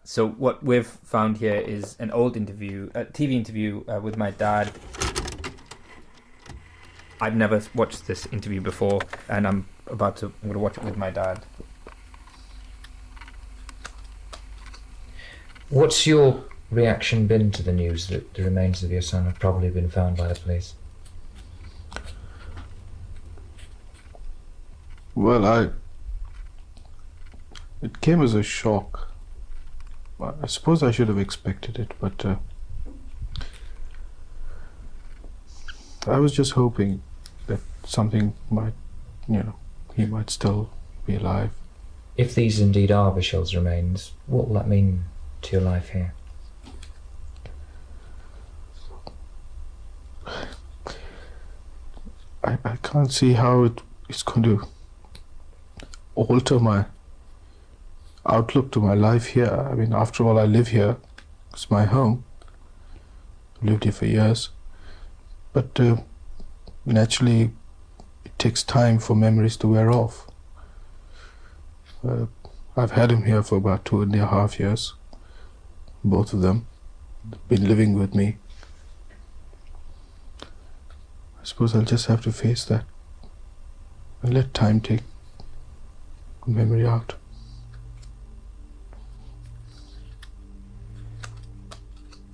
So what we've found here is an old interview, a TV interview with my dad. I've never watched this interview before, and I'm going to watch it with my dad. What's your reaction been to the news that the remains of your son have probably been found by the police? Well, it came as a shock. I suppose I should have expected it, but I was just hoping that something might, he might still be alive. If these indeed are Vishal's remains, what will that mean to your life here? I can't see how it's going to alter my outlook to my life here. I mean, after all, I live here. It's my home. I've lived here for years. But naturally, it takes time for memories to wear off. I've had him here for about 2.5 years. Both of them been living with me. I suppose I'll just have to face that and let time take memory out.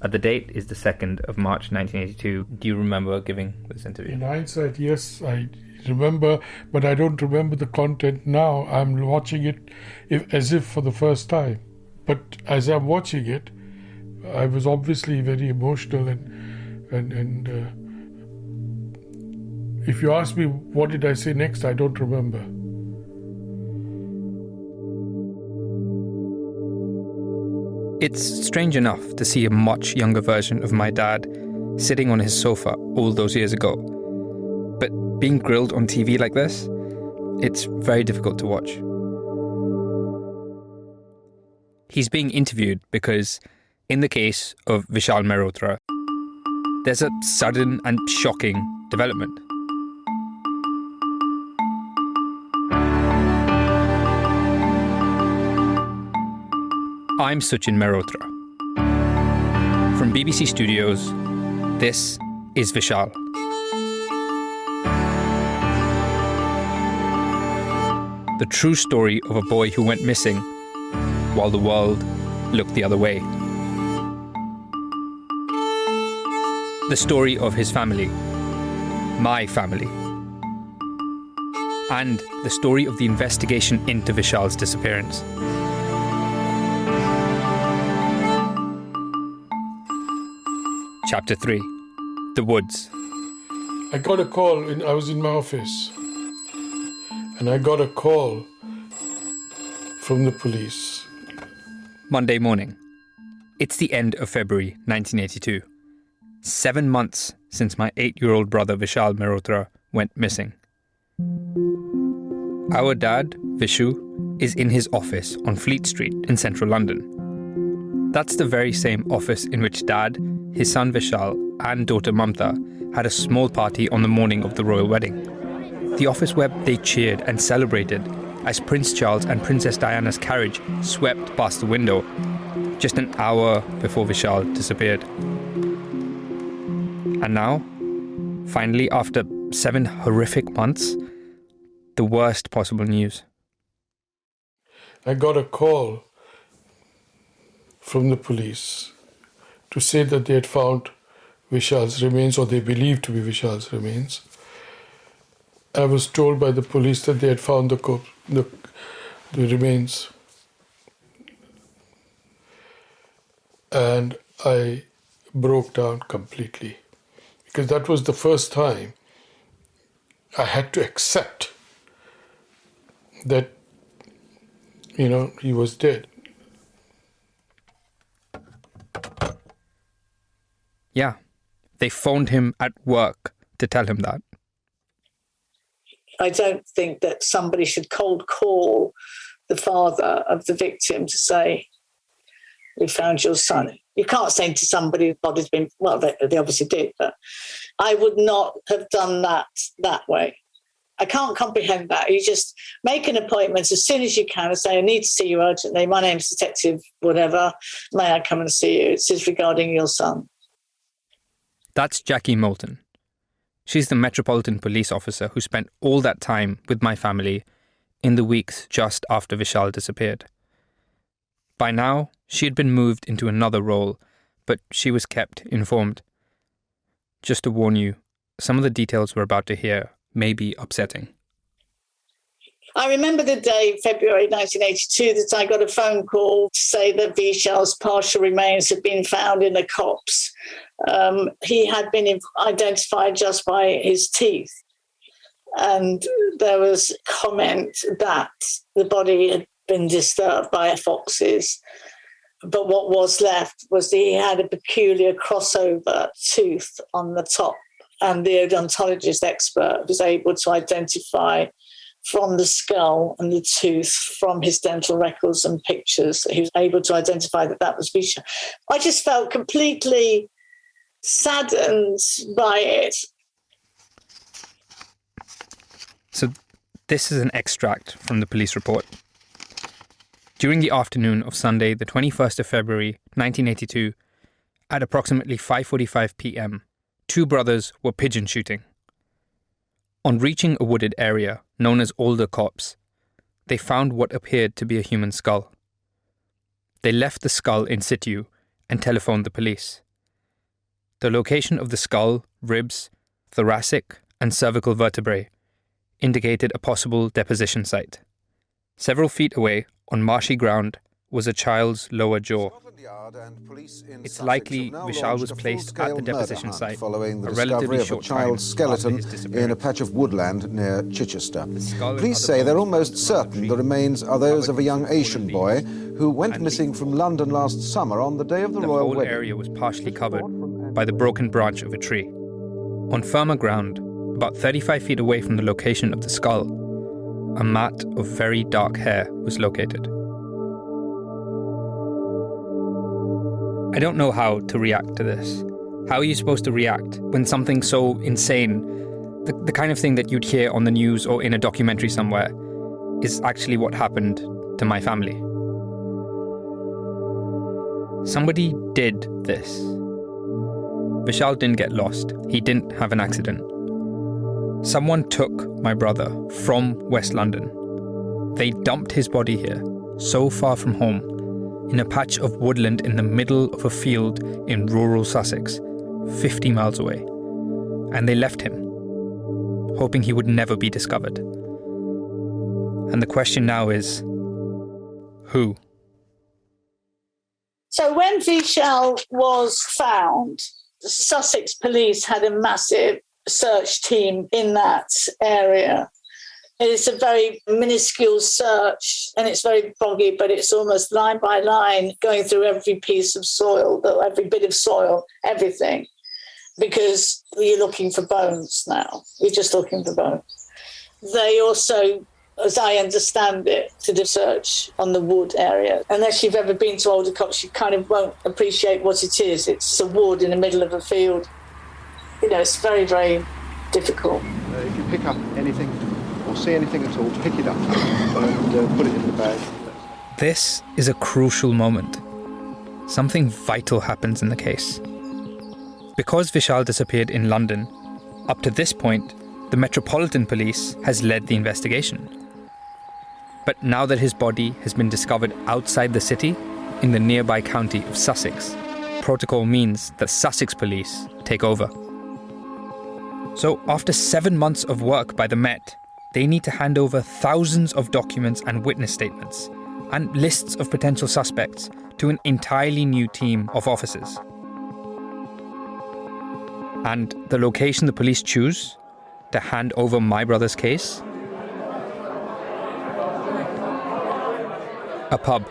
The date is the 2nd of March 1982. Do you remember giving this interview? In hindsight, yes, I remember, but I don't remember the content now. I'm watching it as if for the first time. But as I'm watching it, I was obviously very emotional and if you ask me what did I say next, I don't remember. It's strange enough to see a much younger version of my dad sitting on his sofa all those years ago. But being grilled on TV like this, it's very difficult to watch. He's being interviewed because, in the case of Vishal Mehrotra, there's a sudden and shocking development. I'm Suchin Mehrotra. From BBC Studios, this is Vishal. The true story of a boy who went missing while the world looked the other way. The story of his family, my family, and the story of the investigation into Vishal's disappearance. Chapter 3. The Woods. I got a call, I was in my office, and I got a call from the police. Monday morning. It's the end of February 1982. 7 months since my 8-year-old brother Vishal Mehrotra went missing. Our dad, Vishu, is in his office on Fleet Street in central London. That's the very same office in which Dad, his son Vishal and daughter Mamta had a small party on the morning of the royal wedding. The office where they cheered and celebrated as Prince Charles and Princess Diana's carriage swept past the window just an hour before Vishal disappeared. And now, finally after 7 horrific months, the worst possible news. I got a call from the police to say that they had found Vishal's remains, or they believed to be Vishal's remains. I was told by the police that they had found the remains. And I broke down completely, because that was the first time I had to accept that, he was dead. Yeah, they phoned him at work to tell him that. I don't think that somebody should cold call the father of the victim to say, we found your son. You can't say to somebody whose body's been, well, they obviously did, but I would not have done that way. I can't comprehend that. You just make an appointment as soon as you can and say, I need to see you urgently. My name's Detective whatever. May I come and see you? It says regarding your son. That's Jackie Moulton. She's the Metropolitan Police officer who spent all that time with my family in the weeks just after Vishal disappeared. By now, she had been moved into another role, but she was kept informed. Just to warn you, some of the details we're about to hear may be upsetting. I remember the day, February 1982, that I got a phone call to say that Vishal's partial remains had been found in a copse. He had been identified just by his teeth. And there was comment that the body had been disturbed by foxes. But what was left was that he had a peculiar crossover tooth on the top. And the odontologist expert was able to identify from the skull and the tooth from his dental records and pictures. He was able to identify that that was Vishal. I just felt completely saddened by it. So this is an extract from the police report. During the afternoon of Sunday, the 21st of February, 1982, at approximately 5:45 p.m, 2 brothers were pigeon shooting. On reaching a wooded area known as Alder Copse, they found what appeared to be a human skull. They left the skull in situ and telephoned the police. The location of the skull, ribs, thoracic, and cervical vertebrae indicated a possible deposition site. Several feet away, on marshy ground, was a child's lower jaw. It's likely Vishal was placed at the deposition site following the a discovery relatively of a short time child's skeleton after his in a disappearance. patch of woodland near Chichester. skull and Police other say they're bones almost found around the certain tree the remains are those of a young covered in Asian fallen boy leaves who went and missing leaves. from London last summer on the day of the The royal whole wedding. area was partially covered by the broken branch of a tree. On firmer ground, about 35 feet away from the location of the skull, a mat of very dark hair was located. I don't know how to react to this. How are you supposed to react when something so insane, the kind of thing that you'd hear on the news or in a documentary somewhere, is actually what happened to my family? Somebody did this. Vishal didn't get lost. He didn't have an accident. Someone took my brother from West London. They dumped his body here, so far from home, in a patch of woodland in the middle of a field in rural Sussex, 50 miles away. And they left him, hoping he would never be discovered. And the question now is, who? So when Vishal was found, the Sussex police had a massive search team in that area. It's a very minuscule search and it's very boggy, but it's almost line by line going through every piece of soil, every bit of soil, everything, because you're looking for bones now. You're just looking for bones. They also, as I understand it, did a search on the wood area. Unless you've ever been to Alder Copse, you kind of won't appreciate what it is. It's a wood in the middle of a field. You know, it's very, very difficult. If you pick up anything or see anything at all, pick it up and put it in the bag. This is a crucial moment. Something vital happens in the case. Because Vishal disappeared in London, up to this point, the Metropolitan Police has led the investigation. But now that his body has been discovered outside the city, in the nearby county of Sussex, protocol means that Sussex Police take over. So after 7 months of work by the Met, they need to hand over thousands of documents and witness statements and lists of potential suspects to an entirely new team of officers. And the location the police choose to hand over my brother's case? A pub.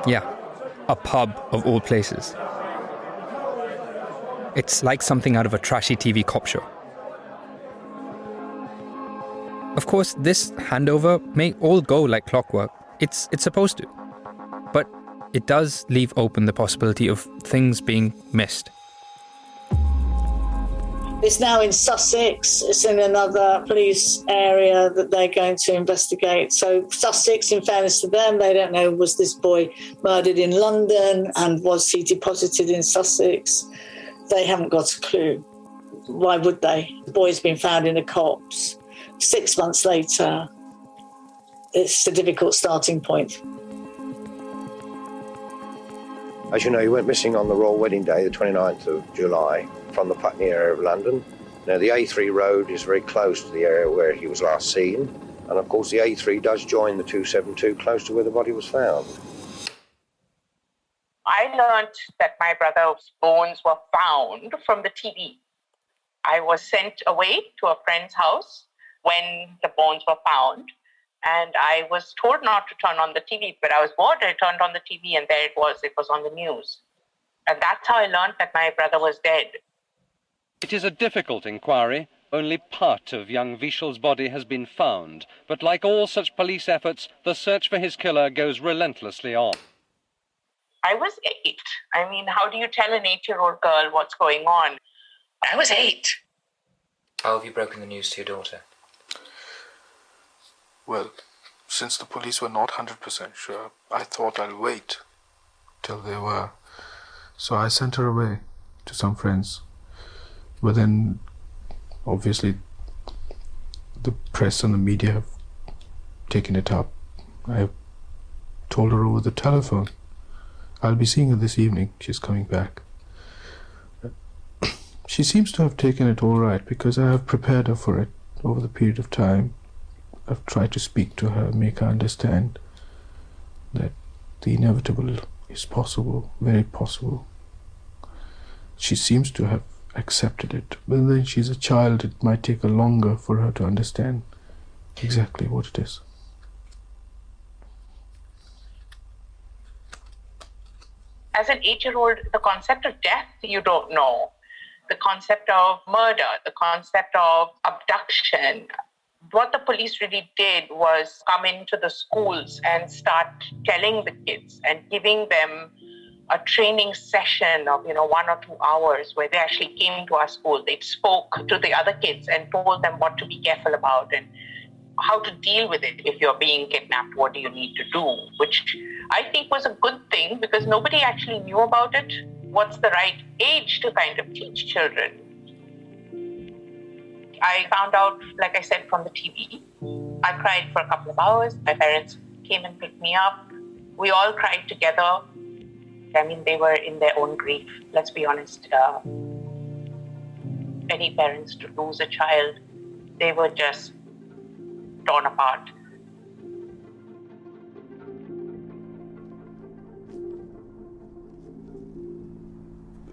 Yeah, a pub of all places. It's like something out of a trashy TV cop show. Of course, this handover may all go like clockwork. It's supposed to. But it does leave open the possibility of things being missed. It's now in Sussex. It's in another police area that they're going to investigate. So Sussex, in fairness to them, they don't know, was this boy murdered in London and was he deposited in Sussex? They haven't got a clue. Why would they? The boy's been found in a copse. 6 months later, it's a difficult starting point. As you know, he went missing on the royal wedding day, the 29th of July, from the Putney area of London. Now, the A3 road is very close to the area where he was last seen. And, of course, the A3 does join the 272 close to where the body was found. I learned that my brother's bones were found from the TV. I was sent away to a friend's house when the bones were found. And I was told not to turn on the TV, but I was bored. I turned on the TV and there it was on the news. And that's how I learned that my brother was dead. It is a difficult inquiry. Only part of young Vishal's body has been found. But like all such police efforts, the search for his killer goes relentlessly on. I was 8. I mean, how do you tell an 8-year-old girl what's going on? I was 8. How have you broken the news to your daughter? Well, since the police were not 100% sure, I thought I'll wait till they were. So I sent her away to some friends. But then, obviously, the press and the media have taken it up. I told her over the telephone. I'll be seeing her this evening. She's coming back. She seems to have taken it all right because I have prepared her for it over the period of time. I've tried to speak to her, make her understand that the inevitable is possible, very possible. She seems to have accepted it, but then she's a child. It might take her longer for her to understand exactly what it is. As an 8-year-old, the concept of death, you don't know. The concept of murder, the concept of abduction. What the police really did was come into the schools and start telling the kids and giving them a training session of 1 or 2 hours where they actually came to our school. They spoke to the other kids and told them what to be careful about and how to deal with it. If you're being kidnapped, what do you need to do? Which I think was a good thing because nobody actually knew about it. What's the right age to kind of teach children? I found out, like I said, from the TV. I cried for a couple of hours. My parents came and picked me up. We all cried together. I mean, they were in their own grief, let's be honest. Any parents to lose a child, they were just torn apart.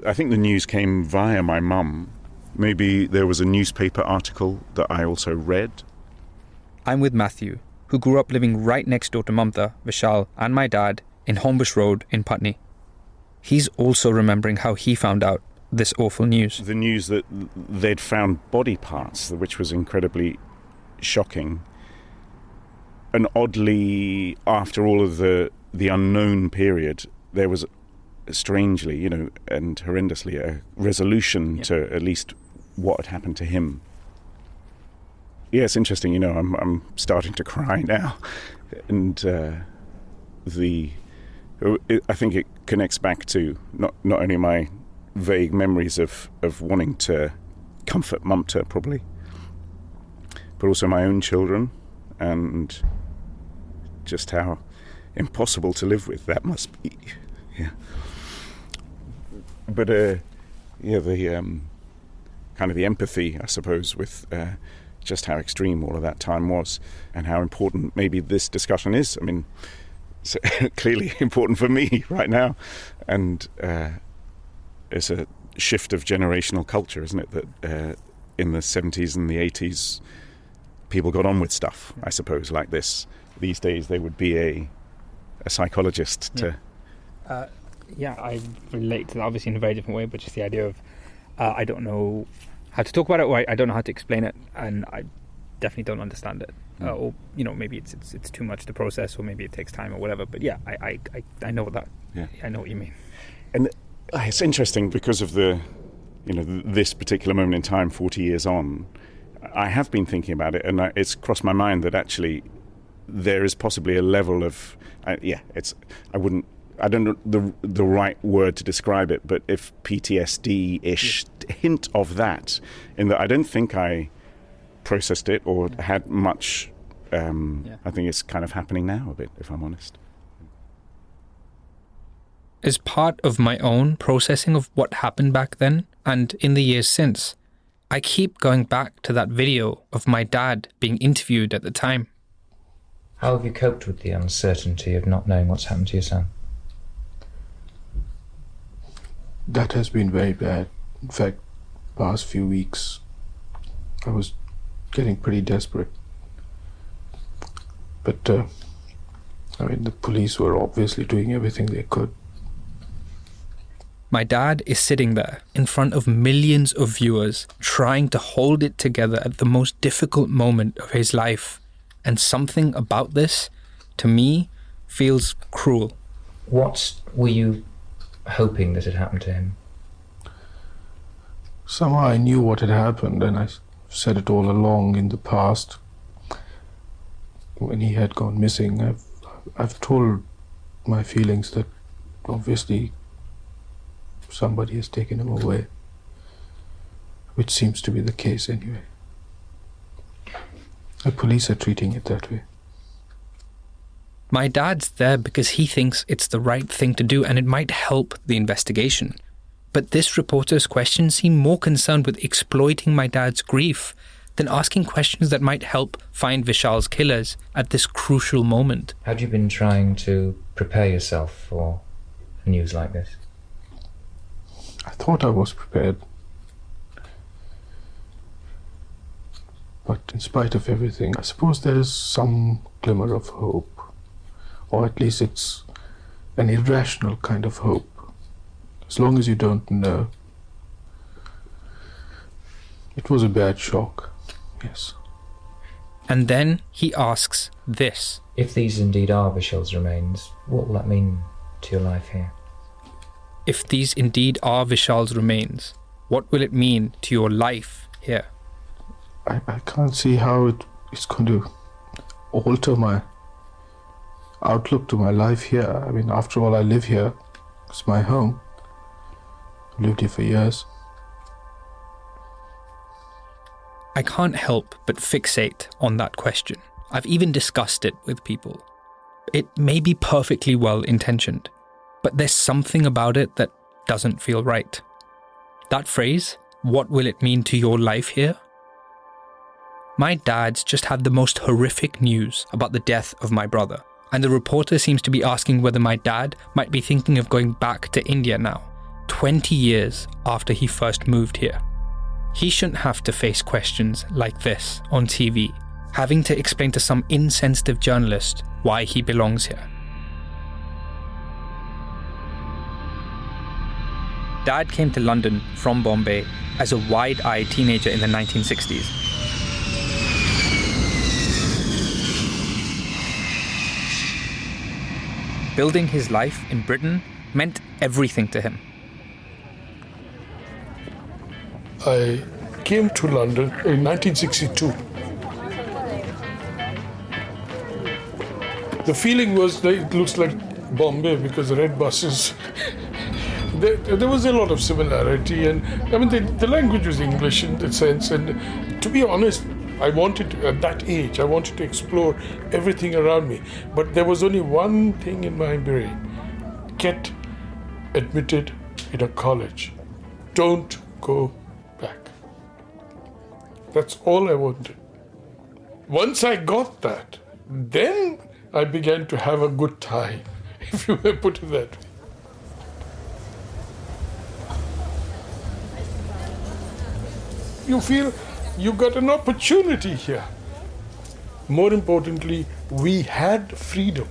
I think the news came via my mum. Maybe there was a newspaper article that I also read. I'm with Matthew, who grew up living right next door to Mamta, Vishal and my dad in Hombush Road in Putney. He's also remembering how he found out this awful news. The news that they'd found body parts, which was incredibly shocking. And oddly, after all of the unknown period, there was strangely, and horrendously, a resolution to at least what had happened to him. Yeah, it's interesting, I'm starting to cry now. And I think it connects back to not only my vague memories of wanting to comfort Mamta, probably, but also my own children, and just how impossible to live with that must be. Yeah. But the kind of the empathy, I suppose, with just how extreme all of that time was, and how important maybe this discussion is. I mean, it's clearly important for me right now, and it's a shift of generational culture, isn't it? That in the 70s and the 80s, people got on with stuff, I suppose, like this. These days, they would be a psychologist to. Yeah, I relate to that obviously in a very different way, but just the idea of I don't know how to talk about it, or I don't know how to explain it, and I definitely don't understand it. Or maybe it's too much to process, or maybe it takes time or whatever. But yeah, I know that. Yeah, I know what you mean. And it's interesting because of the this particular moment in time, 40 years on, I have been thinking about it, and it's crossed my mind that actually there is possibly a level of, I don't know the right word to describe it, but if PTSD-ish hint of that, in that I don't think I processed it or had much. I think it's kind of happening now a bit, if I'm honest. As part of my own processing of what happened back then and in the years since, I keep going back to that video of my dad being interviewed at the time. How have you coped with the uncertainty of not knowing what's happened to your son? That has been very bad. In fact, past few weeks, I was getting pretty desperate. But, the police were obviously doing everything they could. My dad is sitting there in front of millions of viewers, trying to hold it together at the most difficult moment of his life. And something about this, to me, feels cruel. What were you hoping that had happened to him? Somehow I knew what had happened, and I said it all along in the past. When he had gone missing, I've told my feelings that obviously somebody has taken him away, which seems to be the case anyway. The police are treating it that way. My dad's there because he thinks it's the right thing to do and it might help the investigation. But this reporter's questions seem more concerned with exploiting my dad's grief than asking questions that might help find Vishal's killers at this crucial moment. Had you been trying to prepare yourself for news like this? I thought I was prepared. But in spite of everything, I suppose there is some glimmer of hope. Or at least it's an irrational kind of hope. As long as you don't know. It was a bad shock, yes. And then he asks this. If these indeed are Vishal's remains, what will that mean to your life here? If these indeed are Vishal's remains, what will it mean to your life here? I can't see how it's going to alter my outlook to my life here. I mean, after all, I live here. It's my home. I've lived here for years. I can't help but fixate on that question. I've even discussed it with people. It may be perfectly well intentioned, but there's something about it that doesn't feel right. That phrase, what will it mean to your life here? My dad's just had the most horrific news about the death of my brother, and the reporter seems to be asking whether my dad might be thinking of going back to India now, 20 years after he first moved here. He shouldn't have to face questions like this on TV, having to explain to some insensitive journalist why he belongs here. Dad came to London from Bombay as a wide-eyed teenager in the 1960s. Building his life in Britain meant everything to him. I came to London in 1962. The feeling was that it looks like Bombay because the red buses. There was a lot of similarity, and I mean the language was English in that sense. And to be honest, I wanted to, at that age, I wanted to explore everything around me. But there was only one thing in my brain: get admitted in a college. Don't go back. That's all I wanted. Once I got that, then I began to have a good time, if you may put it that way. You feel you got an opportunity here. More importantly, we had freedom.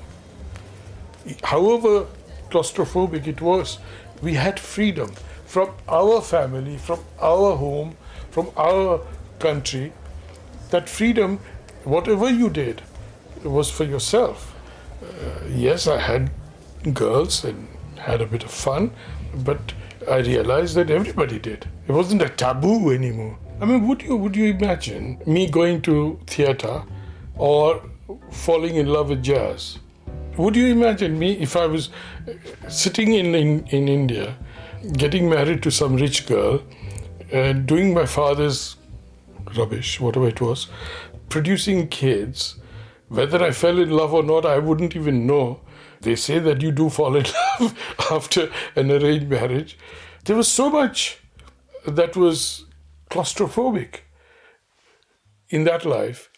However claustrophobic it was, we had freedom from our family, from our home, from our country. That freedom, whatever you did, was for yourself. Yes, I had girls and had a bit of fun, but I realized that everybody did. It wasn't a taboo anymore. I mean, would you imagine me going to theatre or falling in love with jazz? Would you imagine me if I was sitting in India, getting married to some rich girl, and doing my father's rubbish, whatever it was, producing kids? Whether I fell in love or not, I wouldn't even know. They say that you do fall in love after an arranged marriage. There was so much that was claustrophobic in that life.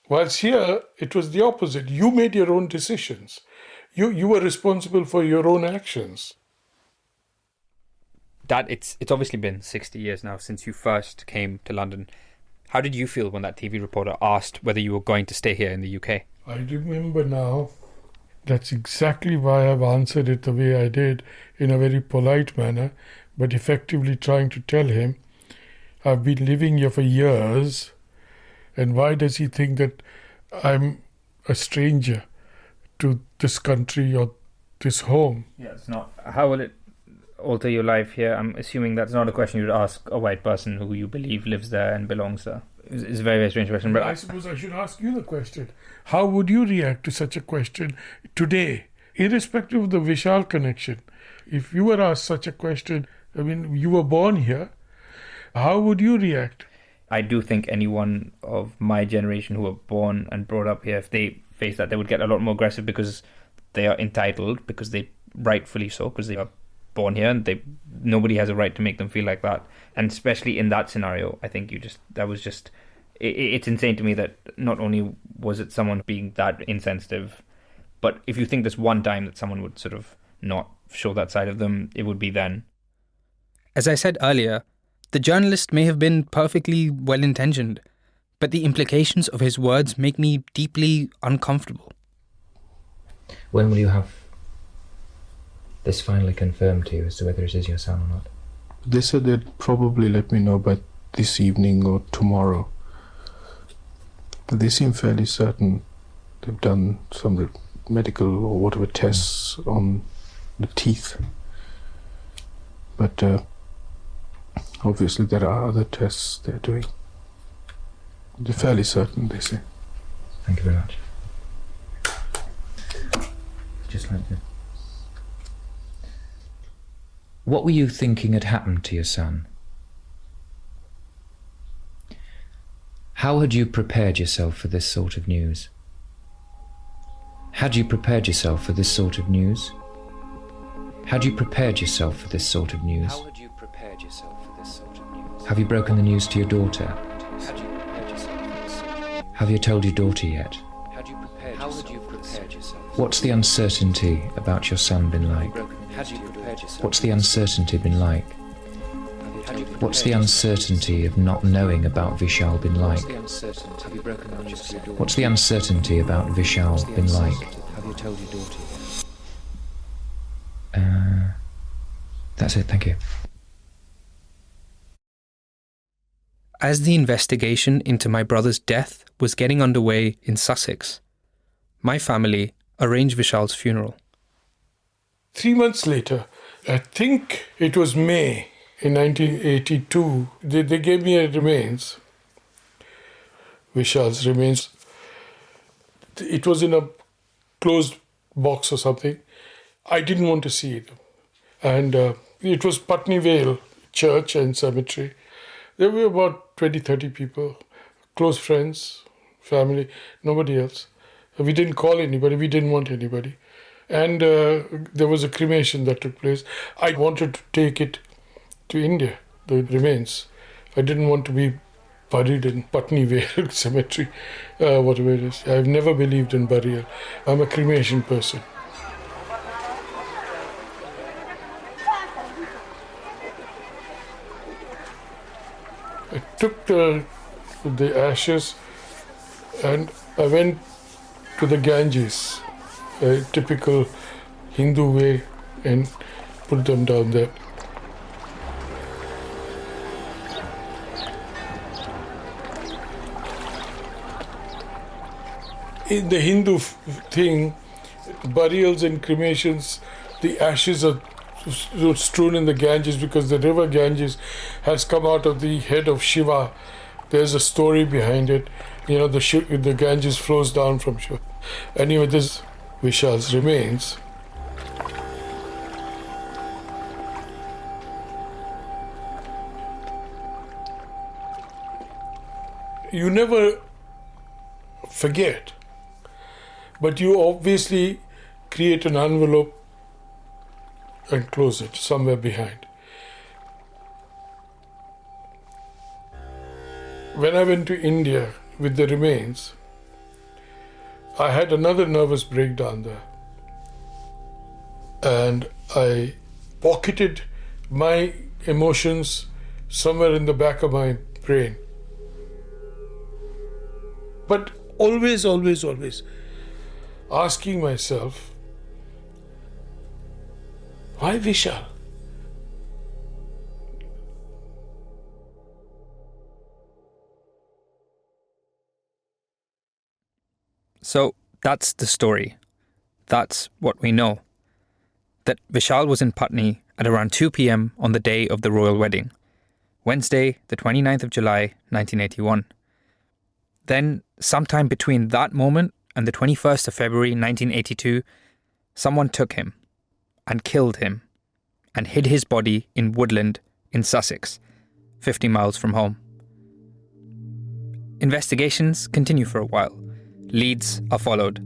Whilst here, it was the opposite. You made your own decisions. You were responsible for your own actions. Dad, it's obviously been 60 years now since you first came to London. How did you feel when that TV reporter asked whether you were going to stay here in the UK? I remember now. That's exactly why I've answered it the way I did, in a very polite manner, but effectively trying to tell him, I've been living here for years, and why does he think that I'm a stranger to this country or this home? Yeah, it's not. How will it alter your life here? I'm assuming that's not a question you'd ask a white person who you believe lives there and belongs there. It's a very, very strange question. But I suppose I should ask you the question. How would you react to such a question today, irrespective of the Vishal connection? If you were asked such a question, I mean, you were born here, how would you react? I do think anyone of my generation who were born and brought up here, if they face that, they would get a lot more aggressive because they are entitled, because they rightfully so, because they are born here, and nobody has a right to make them feel like that. And especially in that scenario, I think it's insane to me that not only was it someone being that insensitive, but if you think there's one time that someone would sort of not show that side of them, it would be then. As I said earlier, the journalist may have been perfectly well-intentioned, but the implications of his words make me deeply uncomfortable. When will you have this finally confirmed to you as to whether it is your son or not? They said they'd probably let me know by this evening or tomorrow. They seem fairly certain. They've done some medical or whatever tests on the teeth. But obviously there are other tests they're doing. They're fairly certain, they say. Thank you very much. Just like that. What were you thinking had happened to your son? How had you prepared yourself for this sort of news? Had you prepared yourself for this sort of news? Had you prepared yourself for this sort of news? How had you prepared yourself for this sort of news? Have you broken the news to your daughter? Had you prepared yourself for this sort of news? Have you told your daughter yet? Had you prepared How yourself had you for this prepared sort of yourself? What's the uncertainty about your son been like? Had you prepared yourself? What's the uncertainty been like? What's the uncertainty of not knowing about Vishal been like? What's the uncertainty about Vishal been like? Have you told your daughter? That's it, thank you. As the investigation into my brother's death was getting underway in Sussex, my family arranged Vishal's funeral. 3 months later, I think it was May in 1982, they gave me a remains, Vishal's remains. It was in a closed box or something. I didn't want to see them. And it was Putney Vale Church and Cemetery. There were about 20, 30 people, close friends, family, nobody else. We didn't call anybody, we didn't want anybody. And there was a cremation that took place. I wanted to take it to India, the remains. I didn't want to be buried in Putney Vale Cemetery, whatever it is. I've never believed in burial. I'm a cremation person. I took the ashes and I went to the Ganges, a typical Hindu way, and put them down there. In the Hindu thing, burials and cremations, the ashes are strewn in the Ganges because the river Ganges has come out of the head of Shiva. There's a story behind it. You know, the Ganges flows down from Shiva. Anyway, this Vishal's remains. You never forget, but you obviously create an envelope and close it somewhere behind. When I went to India with the remains, I had another nervous breakdown there. And I pocketed my emotions somewhere in the back of my brain. But always asking myself, why Vishal? So that's the story. That's what we know. That Vishal was in Putney at around 2 p.m. on the day of the royal wedding, Wednesday, the 29th of July, 1981. Then, sometime between that moment and the 21st of February 1982, someone took him and killed him and hid his body in woodland in Sussex, 50 miles from home. Investigations continue for a while. Leads are followed,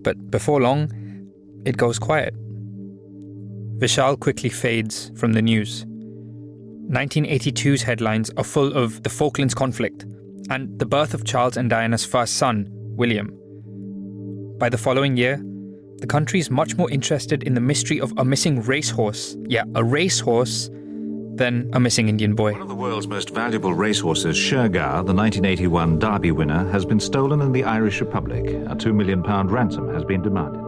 but before long, it goes quiet. Vishal quickly fades from the news. 1982's headlines are full of the Falklands conflict and the birth of Charles and Diana's first son, William. By the following year, the country is much more interested in the mystery of a missing racehorse, a racehorse, than a missing Indian boy. One of the world's most valuable racehorses, Shergar, the 1981 Derby winner, has been stolen in the Irish Republic. A £2 million ransom has been demanded.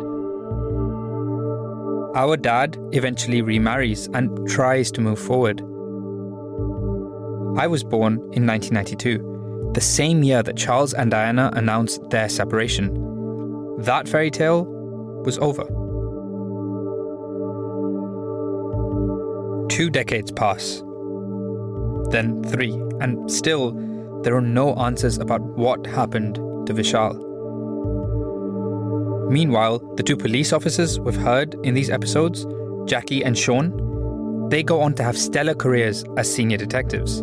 Our dad eventually remarries and tries to move forward. I was born in 1992, the same year that Charles and Diana announced their separation. That fairy tale was over. 2 decades pass, then 3, and still there are no answers about what happened to Vishal. Meanwhile, the 2 police officers we've heard in these episodes, Jackie and Sean, they go on to have stellar careers as senior detectives.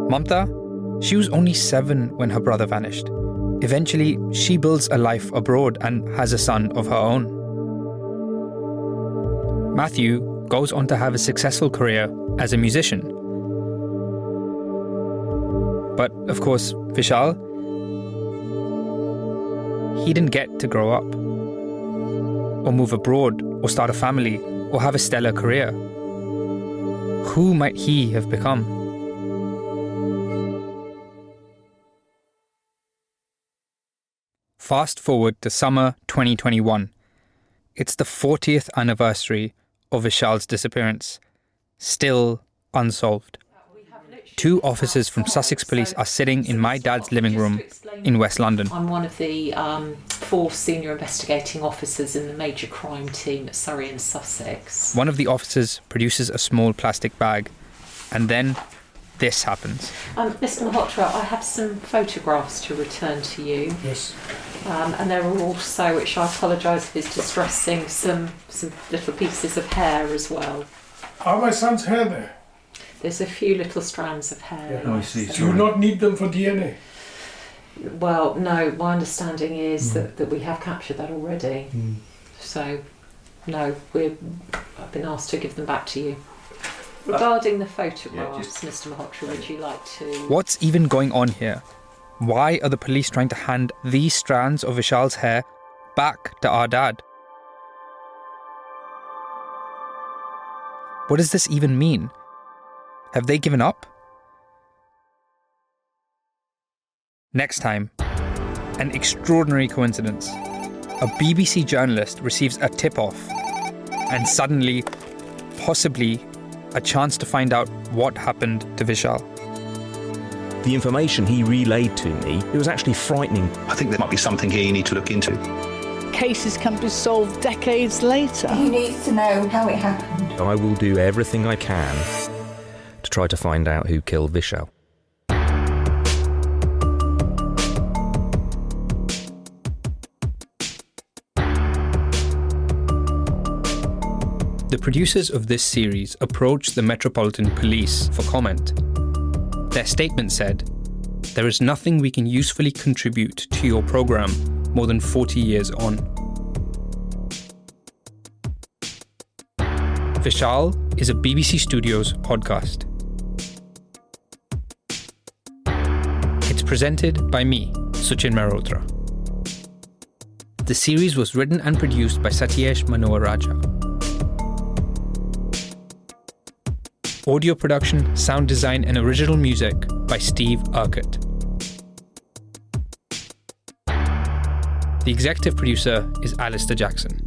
Mamta, she was only 7 when her brother vanished. Eventually, she builds a life abroad and has a son of her own. Matthew goes on to have a successful career as a musician. But, of course, Vishal, he didn't get to grow up, or move abroad, or start a family, or have a stellar career. Who might he have become? Fast forward to summer 2021. It's the 40th anniversary of Vishal's disappearance, still unsolved. 2 officers from Sussex Police are sitting in my dad's living room in West London. I'm one of the 4 senior investigating officers in the major crime team at Surrey and Sussex. One of the officers produces a small plastic bag, and then this happens. Mr. Mehrotra, I have some photographs to return to you. Yes. And there are also, which I apologise if it's distressing, some little pieces of hair as well. Are my son's hair there? There's a few little strands of hair. Yeah. I see. Do you not need them for DNA? Well, no, my understanding is that we have captured that already. So, no, I've been asked to give them back to you. Regarding the photographs, Mr. Mehrotra, would you like to... What's even going on here? Why are the police trying to hand these strands of Vishal's hair back to our dad? What does this even mean? Have they given up? Next time, an extraordinary coincidence. A BBC journalist receives a tip-off, and suddenly, possibly, a chance to find out what happened to Vishal. The information he relayed to me, it was actually frightening. I think there might be something here you need to look into. cases can be solved decades later. He needs to know how it happened. I will do everything I can to try to find out who killed Vishal. The producers of this series approached the Metropolitan Police for comment. Their statement said, "There is nothing we can usefully contribute to your programme more than 40 years on." Vishal is a BBC Studios podcast. It's presented by me, Suchin Mehrotra. The series was written and produced by Satyesh Manoharaja. Audio production, sound design and original music by Steve Urquhart. The executive producer is Alistair Jackson.